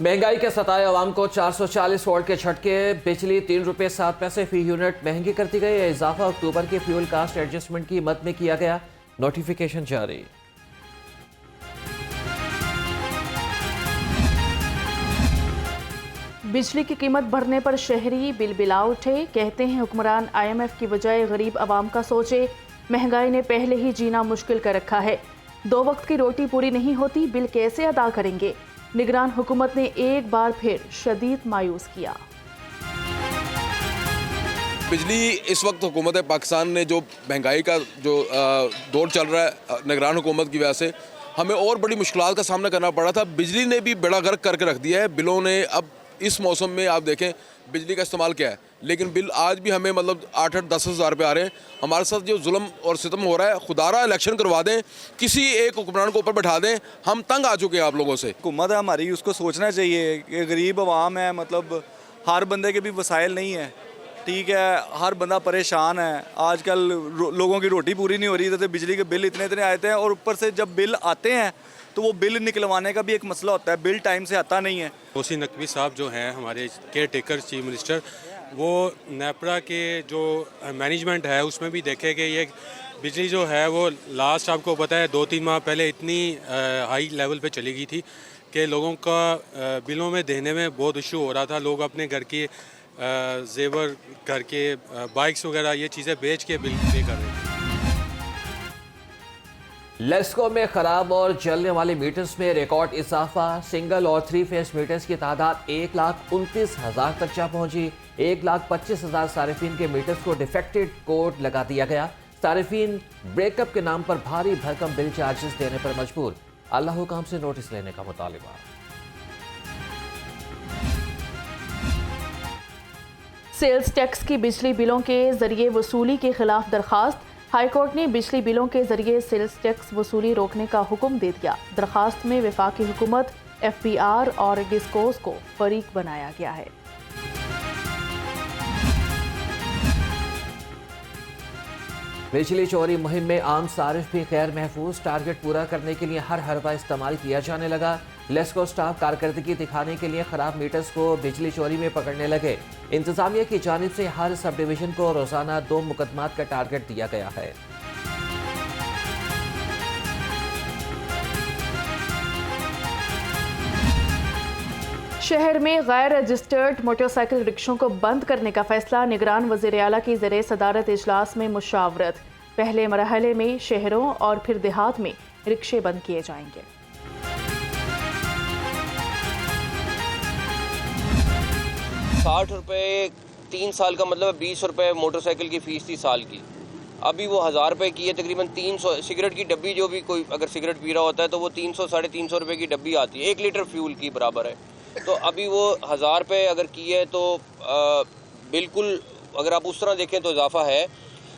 महंगाई के सताए अवाम को 440 वोल्ट के झटके। बिजली 3 रुपये 7 पैसे फी यूनिट महंगी कर दी गई। इजाफा अक्टूबर के फ्यूल कास्ट एडजस्टमेंट की मद में किया गया। नोटिफिकेशन जारी। बिजली की कीमत बढ़ने पर शहरी बिलबिला उठे। कहते हैं हुक्मरान IMF की बजाय गरीब आवाम का सोचे। महंगाई ने पहले ही जीना मुश्किल कर रखा है। 2 वक्त की रोटी पूरी नहीं होती, बिल कैसे अदा करेंगे। निगरान हुकूमत ने एक बार फिर शदीद मायूस किया। बिजली इस वक्त हुकूमत पाकिस्तान ने जो महंगाई का जो दौर चल रहा है निगरान हुकूमत की वजह से हमें और बड़ी मुश्किलात का सामना करना पड़ा था। बिजली ने भी बेड़ा गर्क करके रख दिया है। बिलों ने अब इस मौसम में आप देखें बिजली का इस्तेमाल क्या है, लेकिन बिल आज भी हमें मतलब 8-10 हज़ार रुपये आ रहे हैं। हमारे साथ जो जुल्म और सितम हो रहा है, खुदारा इलेक्शन करवा दें, किसी एक हुक्मरान को ऊपर बैठा दें। हम तंग आ चुके हैं आप लोगों से। हुकूमत है हमारी, उसको सोचना चाहिए कि गरीब आवाम है, मतलब हर बंदे के भी वसाइल नहीं है, ठीक है, हर बंदा परेशान है। आजकल लोगों की रोटी पूरी नहीं हो रही, जैसे बिजली के बिल इतने आते हैं और ऊपर से जब बिल आते हैं तो वो बिल निकलवाने का भी एक मसला होता है, बिल टाइम से आता नहीं है। तोसीन नकवी साहब जो हैं हमारे केयर टेकर चीफ मिनिस्टर, वो नेपरा के जो मैनेजमेंट है उसमें भी देखे कि ये बिजली जो है वो लास्ट आपको पता है 2-3 माह पहले इतनी हाई लेवल पे चली गई थी कि लोगों का बिलों में देने में बहुत इशू हो रहा था। लोग अपने घर की जेवर, घर के बाइक्स वगैरह ये चीज़ें बेच के बिल पे कर रहे थे। लेस्को में खराब और जलने वाले मीटर्स में रिकॉर्ड इजाफा। सिंगल और 3 फेस मीटर्स की तादाद 1,29,000 तक जा पहुंची। 1,25,000 सारिफीन के मीटर्स को डिफेक्टेड कोड लगा दिया गया। सारिफीन ब्रेकअप के नाम पर भारी भरकम बिल चार्जेस देने पर मजबूर। अल्लाह हुकाम से नोटिस लेने का मुतालिबा। सेल्स टैक्स की बिजली बिलों के जरिए वसूली के खिलाफ दरखास्त। हाईकोर्ट ने बिजली बिलों के जरिए सेल्स टैक्स वसूली रोकने का हुक्म दे दिया। दरखास्त में वफाकी हुकूमत, FBR और डिस्कोस को फरीक बनाया गया है। बिजली चोरी मुहिम में आम सारिफ भी गैर महफूज। टारगेट पूरा करने के लिए हर हरबा इस्तेमाल किया जाने लगा। लेस्को स्टाफ कारकर्दगी दिखाने के लिए खराब मीटर्स को बिजली चोरी में पकड़ने लगे। इंतजामिया की जानिब से हर सब डिवीजन को रोजाना 2 मुकदमात का टारगेट दिया गया है। शहर में गैर रजिस्टर्ड मोटरसाइकिल रिक्शों को बंद करने का फैसला। निगरान वज़ीर आला की ज़रिए सदारत इजलास में मुशावरत। पहले मरहले में शहरों और फिर देहात में रिक्शे बंद किए जाएंगे। 60 रुपये 3 साल का मतलब 20 रुपये मोटरसाइकिल की फ़ीस थी साल की। अभी वो 1000 रुपये की है। तकरीबन 300 सिगरेट की डब्बी, जो भी कोई अगर सिगरेट पी रहा होता है तो वो 300-350 रुपये की डब्बी आती है, 1 लीटर फ्यूल की बराबर है। तो अभी वो 1000 रुपये अगर की है तो बिल्कुल अगर आप उस तरह देखें तो इजाफा है,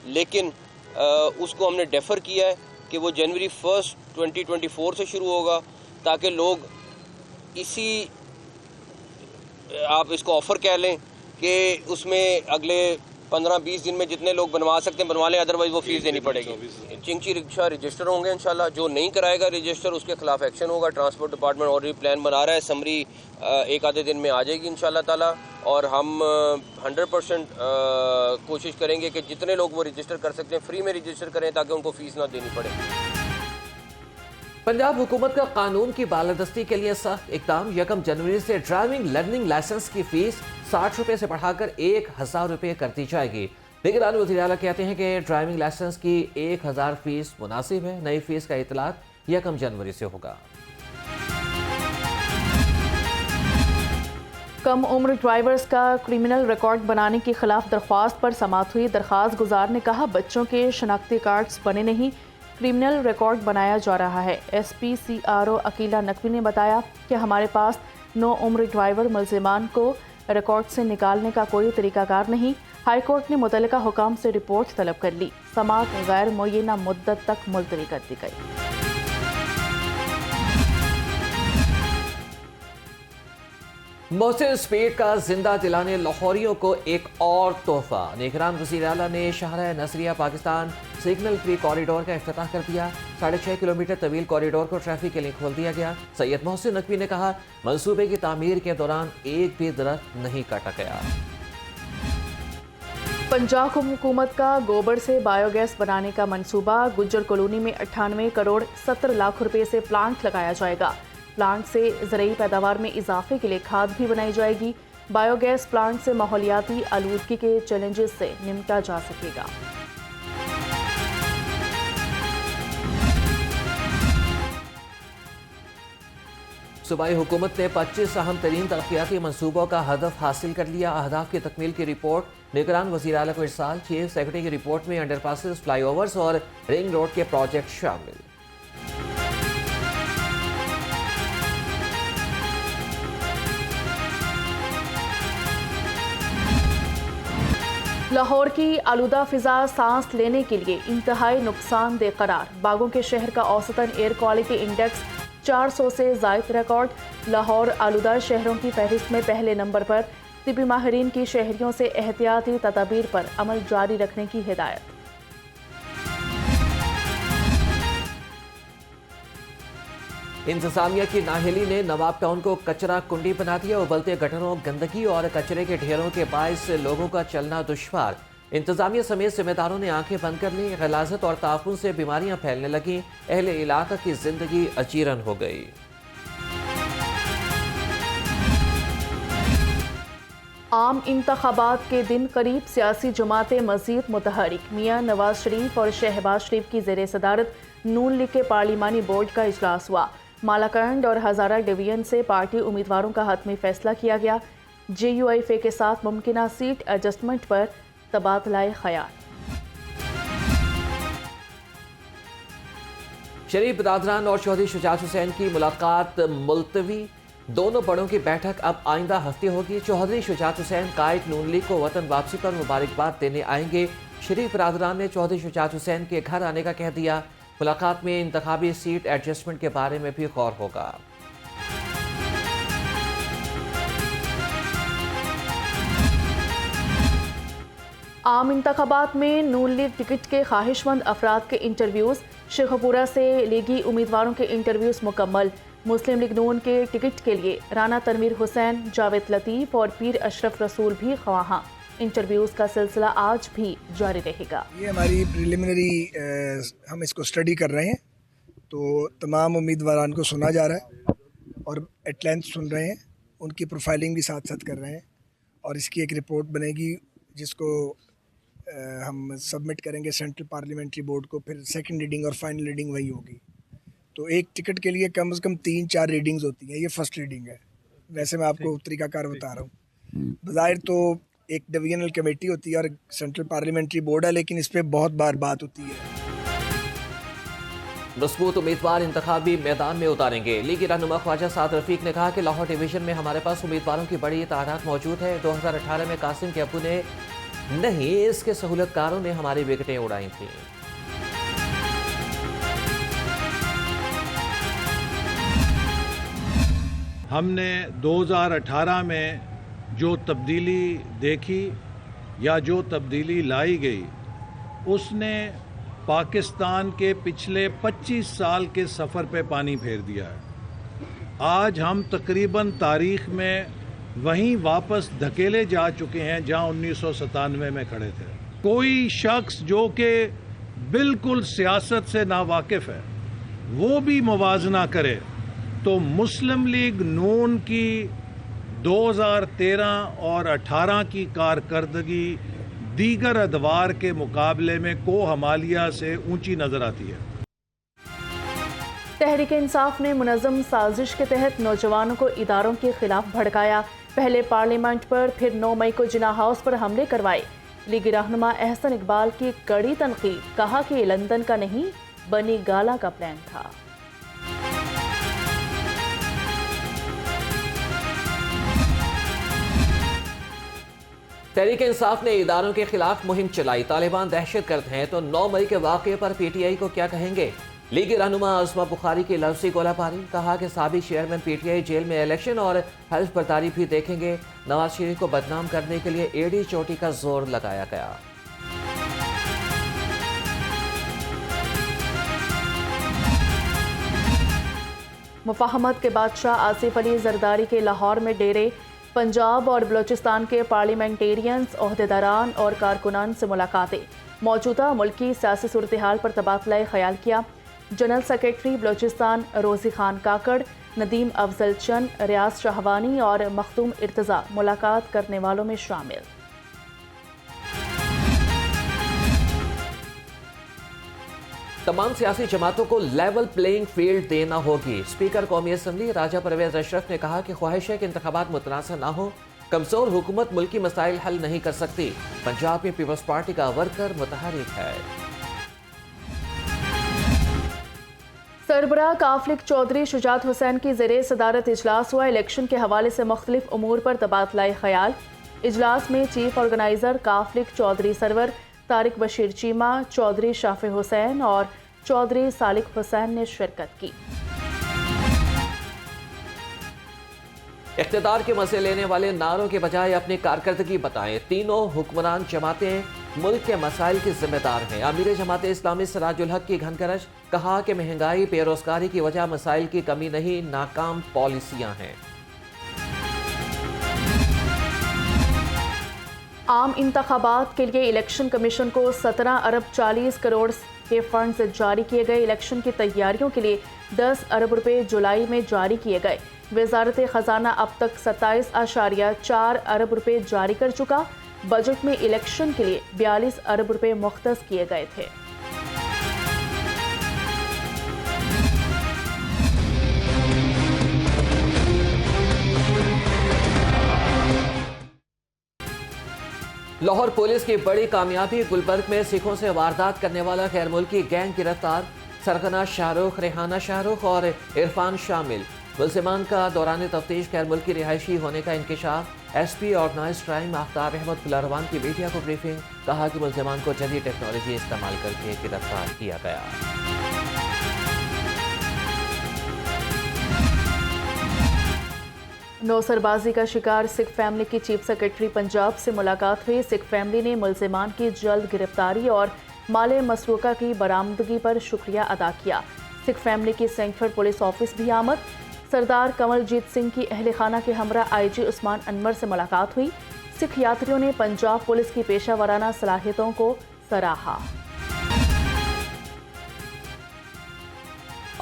लेकिन उसको हमने डेफर किया है कि वो जनवरी 1 2024 से शुरू होगा, ताकि लोग इसी आप इसको ऑफ़र कह लें कि उसमें अगले 15-20 दिन में जितने लोग बनवा सकते हैं बनवा लें, अदरवाइज वो फीस देनी पड़ेगी। चिंची रिक्शा रजिस्टर होंगे इंशाल्लाह। जो नहीं कराएगा रजिस्टर उसके खिलाफ एक्शन होगा। ट्रांसपोर्ट डिपार्टमेंट ऑलरेडी प्लान बना रहा है। समरी एक आधे दिन में आ जाएगी इंशाल्लाह ताला, और हम 100% कोशिश करेंगे कि जितने लोग वो रजिस्टर कर सकते हैं फ्री में रजिस्टर करें, ताकि उनको फीस ना देनी पड़े। पंजाब हुकूमत का कानून की बालादस्ती के लिए सख्त इकदाम। 1 जनवरी से ड्राइविंग लर्निंग लाइसेंस की फीस 60 रुपये से बढ़ाकर 1000 रुपये कर दी जाएगी। निगरान वज़ीर आला कहते हैं कि ड्राइविंग लाइसेंस की 1000 फीस मुनासिब है। नई फीस का इतलाक 1 जनवरी से होगा। कम उम्र ड्राइवर्स का क्रिमिनल रिकॉर्ड बनाने के खिलाफ दरख्वास्त पर समाअत हुई। दरख्वास्त गुजार ने कहा, बच्चों के शनाख्ती कार्ड्स बने नहीं, क्रिमिनल रिकॉर्ड बनाया जा रहा है। SP CRO अकीला नकवी ने बताया कि हमारे पास 9 उम्र ड्राइवर मुल्जिमान को रिकॉर्ड से निकालने का कोई तरीकाकार नहीं। हाईकोर्ट ने मुतल्लिका हुकाम से रिपोर्ट तलब कर ली। समाअत गैर मुय्यना मुद्दत तक मुलतवी कर दी गई। मोहसिन स्पीड का जिंदा दिलाने लाहौरियों को एक और तोहफा। निगरान वज़ीर आला ने शाहरा नसरिया पाकिस्तान सिग्नल फ्री कॉरिडोर का इफ्तिताह कर दिया। 6.5 किलोमीटर तवील कॉरिडोर को ट्रैफिक के लिए खोल दिया गया। सैयद मोहसिन नकवी ने कहा, मंसूबे की तामीर के दौरान एक भी दरख्त नहीं काटा गया। पंजाब हुकूमत का गोबर से बायोगैस बनाने का मंसूबा। गुज्जर कॉलोनी में 98 करोड़ 70 लाख रुपए से प्लांट लगाया जाएगा। प्लांट से ज़रूरी पैदावार में इजाफे के लिए खाद भी बनाई जाएगी। बायोगैस प्लांट से माहौलियाती आलूदगी के चैलेंजेस से निपटा जा सकेगा। सूबाई हुकूमत ने 25 अहम तरीन तरक्याती मनसूबों का हदफ हासिल कर लिया। अहदाफ की तकमील की रिपोर्ट निगरान वज़ीर आला को इरसाल। चीफ सेक्रेटरी की रिपोर्ट में अंडरपासेस, फ्लाईओवर्स और रिंग रोड के प्रोजेक्ट शामिल। लाहौर की आलूदा फिजा सांस लेने के लिए इंतहाई नुकसानदेह करार। बागों के शहर का औसतन एयर क्वालिटी इंडेक्स 400 से जायद रिकॉर्ड। लाहौर आलूदा शहरों की फहरिस्त में पहले नंबर पर। तिबी माहिरीन की शहरियों से एहतियाती तदाबीर पर अमल जारी रखने की हिदायत। इंतजामिया की नाहली ने नवाब टाउन को कचरा कुंडी बना दिया। उबलते गटरों, गंदगी और कचरे के ढेरों के बायस से लोगों का चलना दुश्वार। इंतजामिया समेत जिम्मेदारों ने आंखें बंद कर ली। गलाजत और ताफुन से बीमारियां फैलने लगीं। अहले इलाका की जिंदगी अजीरन हो गई। आम इंतखाबात के दिन करीब सियासी जमातें मजीद मुतहरिक। मियाँ नवाज शरीफ और शहबाज शरीफ की ज़ेर सदारत नून लीग के पार्लिमानी बोर्ड का इजलास हुआ। मालाकंड और हज़ारा डिवीजन से पार्टी उम्मीदवारों का हतमी फैसला किया गया। JUIF के साथ मुमकिना सीट एडजस्टमेंट पर तबादला ख्याल। शरीफ बरादरान और चौधरी शुजात हुसैन की मुलाकात मुलतवी। दोनों बड़ों की बैठक अब आइंदा हफ्ते होगी। चौधरी शुजात हुसैन कायद नून लीग को वतन वापसी पर मुबारकबाद देने आएंगे। शरीफ बरादरान ने चौधरी शुजात हुसैन के घर आने का कह दिया। मुलाकात में इंतखाबी सीट एडजस्टमेंट के बारे में भी गौर होगा। आम इंतखाबात में नून लीग टिकट के ख्वाहिशमंद अफराद के इंटरव्यूज़। शेखपुरा से लीगी उम्मीदवारों के इंटरव्यूज़ मुकम्मल। मुस्लिम लीग नून के टिकट के लिए राना तनवीर हुसैन, जावेद लतीफ़ और पीर अशरफ रसूल भी ख्वाहां। इंटरव्यूज़ का सिलसिला आज भी जारी रहेगा। ये हमारी प्रिलिमिनरी हम इसको स्टडी कर रहे हैं, तो तमाम उम्मीदवारान को सुना जा रहा है और एट लेंथ सुन रहे हैं, उनकी प्रोफाइलिंग भी साथ साथ कर रहे हैं और इसकी एक रिपोर्ट बनेगी जिसको हम सबमिट करेंगे सेंट्रल पार्लियामेंट्री बोर्ड को। फिर सेकंड रीडिंग और फाइनल रीडिंग वही होगी। तो एक टिकट के लिए कम से कम 3-4 रीडिंग्स होती हैं। ये फर्स्ट रीडिंग है। वैसे मैं आपको तरीकाकार बता रहा हूँ। बज़ाहिर तो एक डिवीजनल कमेटी होती है और सेंट्रल पार्लियामेंट्री बोर्ड है, लेकिन इस पर बहुत बार बात होती है। मजबूत उम्मीदवार इंतखाबी मैदान में उतारेंगे। लीगी रहनुमा ख्वाजा साद रफीक ने कहा कि लाहौर डिवीजन में हमारे पास उम्मीदवारों की बड़ी तादाद मौजूद है। 2018 में कासिम के अबू ने नहीं, इसके सहूलतकारों ने हमारी विकेटें उड़ाई थी। हमने 2018 में जो तब्दीली देखी या जो तब्दीली लाई गई, उसने पाकिस्तान के पिछले 25 साल के सफ़र पे पानी फेर दिया है। आज हम तकरीबन तारीख़ में वहीं वापस धकेले जा चुके हैं जहां 1997 में खड़े थे। कोई शख्स जो कि बिल्कुल सियासत से नावाकिफ़ है वो भी मुवाजना करे तो मुस्लिम लीग नून की 2013 और 18 की कारकर्दगी दीगर अदवार के मुकाबले में को हमालिया से ऊंची नजर आती है। तहरीक इंसाफ ने मुनज़्ज़म साजिश के तहत नौजवानों को इदारों के खिलाफ भड़काया। पहले पार्लियामेंट पर, फिर 9 मई को जिन्ना हाउस पर हमले करवाए। लीगी रहनुमा एहसन इकबाल की कड़ी तनकीद। कहा कि लंदन का नहीं, बनी गाला का प्लान था। तहरीक इंसाफ ने इदारों के खिलाफ मुहिम चलाई। तालिबान दहशतगर्द हैं तो 9 मई के वाक़े पर PTI को क्या कहेंगे। लीगी रहनुमा अस्मा बुखारी की लफ्ज़ी गोलाबारी, कहा कि साबिक चेयरमैन PTI जेल में इलेक्शन और हल्फ बर्दारी भी देखेंगे। नवाज शरीफ को बदनाम करने के लिए एड़ी चोटी का जोर लगाया गया। मुफाहमत के बादशाह आसिफ अली जरदारी के लाहौर में डेरे, पंजाब और बलूचिस्तान के पार्लियामेंटेरियंस, ओहदेदारान और कारकुनान से मुलाकातें, मौजूदा मुल्की सियासी सूरत हाल पर तबादला ख्याल किया। जनरल सेक्रेटरी बलूचिस्तान रोज़ी खान काकड़, नदीम अफजल चंद, रियाज शाहवानी और मखदूम इर्तज़ा मुलाकात करने वालों में शामिल। तमाम सियासी जमातों को लेवल प्लेइंग फील्ड देना होगी। स्पीकर कौमी असम्बली राजा परवेज अशरफ ने कहा कि ख्वाहिश है कि इंतखाबात मुतनाज़ ना हो। कमजोर हुकूमत मुल्की मसाइल हल नहीं कर सकती। पंजाब में पीपल्स पार्टी का वर्कर मुतहरिक है। सरबराह काफलिक चौधरी शुजात हुसैन की ज़ेरे सदारत इजलास हुआ। इलेक्शन के हवाले से मुख्तलिफ उमूर पर तबादला ख्याल। इजलास में चीफ ऑर्गेनाइजर काफलिक चौधरी सरवर, तारिक बशीर चीमा, चौधरी शाफी हुसैन और चौधरी सालिक हुसैन ने शिरकत की। इख्तिदार के मजे लेने वाले नारों के बजाय अपनी कारकर्दगी बताएं। तीनों हुक्मरान जमातें मुल्क के मसाइल की जिम्मेदार हैं। अमीर जमात इस्लामी सिराजुल हक की घनगरज, कहा कि महंगाई बेरोजगारी की वजह मसाइल की कमी नहीं, नाकाम पॉलिसियां हैं। आम इंतखाबात के लिए इलेक्शन कमीशन को 17 अरब 40 करोड़ के फंड्स जारी किए गए। इलेक्शन की तैयारियों के लिए 10 अरब रुपए जुलाई में जारी किए गए। वजारत खजाना अब तक 27.4 अरब रुपए जारी कर चुका। बजट में इलेक्शन के लिए 42 अरब रुपए मुख्तस किए गए थे। लाहौर पुलिस की बड़ी कामयाबी, गुलबर्ग में सिखों से वारदात करने वाला गैर मुल्की गैंग गिरफ्तार। सरगना शाहरुख, रेहाना शाहरुख और इरफान शामिल। मुल्जिमान का दौरान तफ्तीश गैर मुल्की रिहायशी होने का इंकशाफ। SP organise crime Aftab Ahmed पुलारवान की मीडिया को ब्रीफिंग, कहा कि मुल्जिमान को जदीद टेक्नोलॉजी इस्तेमाल करके गिरफ्तार किया गया। नौसरबाजी का शिकार सिख फैमिली की चीफ सेक्रेटरी पंजाब से मुलाकात हुई। सिख फैमिली ने मुल्जिमान की जल्द गिरफ्तारी और माले मसरूका की बरामदगी पर शुक्रिया अदा किया। सिख फैमिली की सेंट्रल पुलिस ऑफिस भी आमद। सरदार कमलजीत सिंह की अहल खाना के हमरा IG उस्मान अनवर से मुलाकात हुई। सिख यात्रियों ने पंजाब पुलिस की पेशा वराना सलाहियतों को सराहा।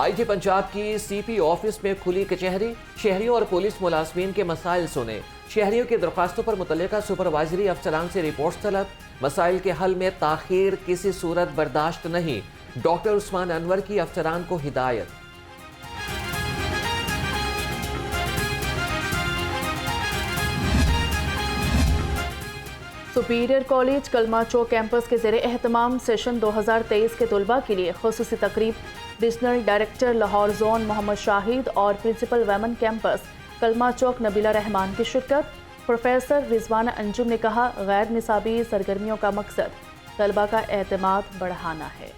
IG पंजाब की CP ऑफिस में खुली कचहरी, शहरियों और पुलिस मुलाजमीन के मसाइल सुने। शहरियों की दरख्वास्तों पर मुतल्लिका सुपरवाइजरी अफसरान से रिपोर्ट तलब। मसाइल के हल में ताखीर किसी सूरत बर्दाश्त नहीं। डॉक्टर उस्मान अनवर की अफसरान को हिदायत। सुपीरियर कॉलेज कलमा चौक कैंपस के ज़ेरे एहतमाम सेशन 2023 के तलबा के लिए खुसूसी तकरीब। Divisional director Lahore zone Mohammad Shahid और प्रिंसिपल वेमन कैंपस कलमा चौक नबीला रहमान की शिरकत। प्रोफेसर रिजवाना अंजुम ने कहा, गैर निसाबी सरगर्मियों का मकसद तलबा का एतमाद बढ़ाना है।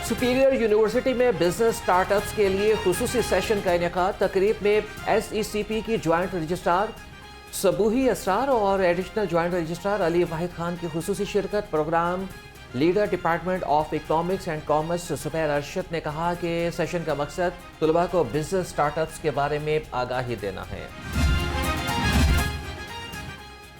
सुपीरियर यूनिवर्सिटी में बिजनेस स्टार्टअप्स के लिए खुसूसी सेशन का इनेकाद। तकरीब में SECP की ज्वाइंट रजिस्ट्रार सबूही असरार और additional joint registrar Ali Wahid Khan की खुसूसी शिरकत। Programme leader department of economics and commerce Zubair Arshad ने कहा कि सेशन का मकसद तलबा को बिजनेस स्टार्टअप्स के बारे में आगाही देना है।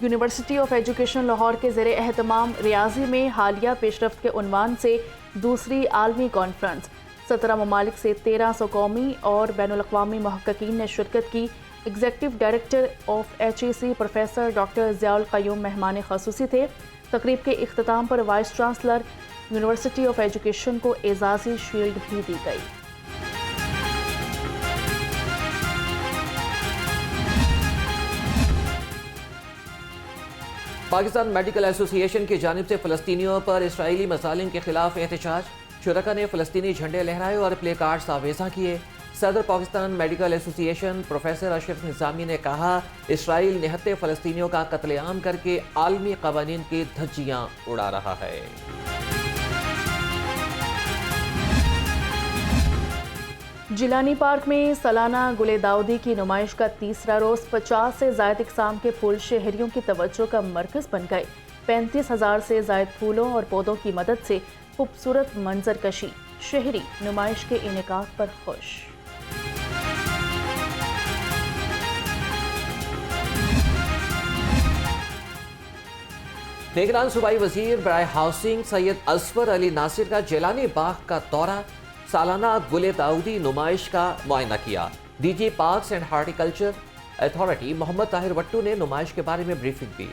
यूनिवर्सिटी ऑफ एजुकेशन लाहौर के ज़ेरे एहतमाम रियाजी में हालिया पेशरफ्त के उन्वान से दूसरी आलमी कॉन्फ्रेंस। 17 ममालिक से 1300 कौमी और बैनुल-अक़वामी मुहक्किकीन ने शिरकत की। Executive director of HEC professor doctor Ziaul Qayyum मेहमान ख़ुसूसी थे। तकरीब के इख्तिताम पर vice chancellor university of education को एजाज़ी शील्ड भी दी गई। पाकिस्तान मेडिकल एसोसिएशन की जानिब से फ़लस्तीनियों पर इसराइली मज़ालिम के खिलाफ एहतजाज। शुरका ने फ़लस्तीनी झंडे लहराए और प्ले कार्ड्स आवेज़ा किए। सदर Pakistan medical association professor Ashraf Nizami ने कहा, इसराइल निहत्ते फ़लस्तीनियों का कत्लेआम करके आलमी क़वानीन की धज्जियां उड़ा रहा है। जिलानी पार्क में सालाना गुले दाऊदी की नुमाइश का तीसरा रोज 50 से ज़ायद इक़साम के फूल शहरियों की तवज्जो का मरकज़ बन गए। 35,000 से ज़ायद फूलों और पौधों की मदद से खूबसूरत मंजर कशी। शहरी नुमाइश के इनेकाद पर खुश। निगरान सूबाई वजीर बराए हाउसिंग सैयद असफर अली नासिर का जेलानी बाग का दौरा, सालाना गुले दाऊदी नुमाइश का मुआयना किया। DG parks and horticulture authority Mohammad Tahir Wattoo ने नुमाइश के बारे में ब्रीफिंग दी।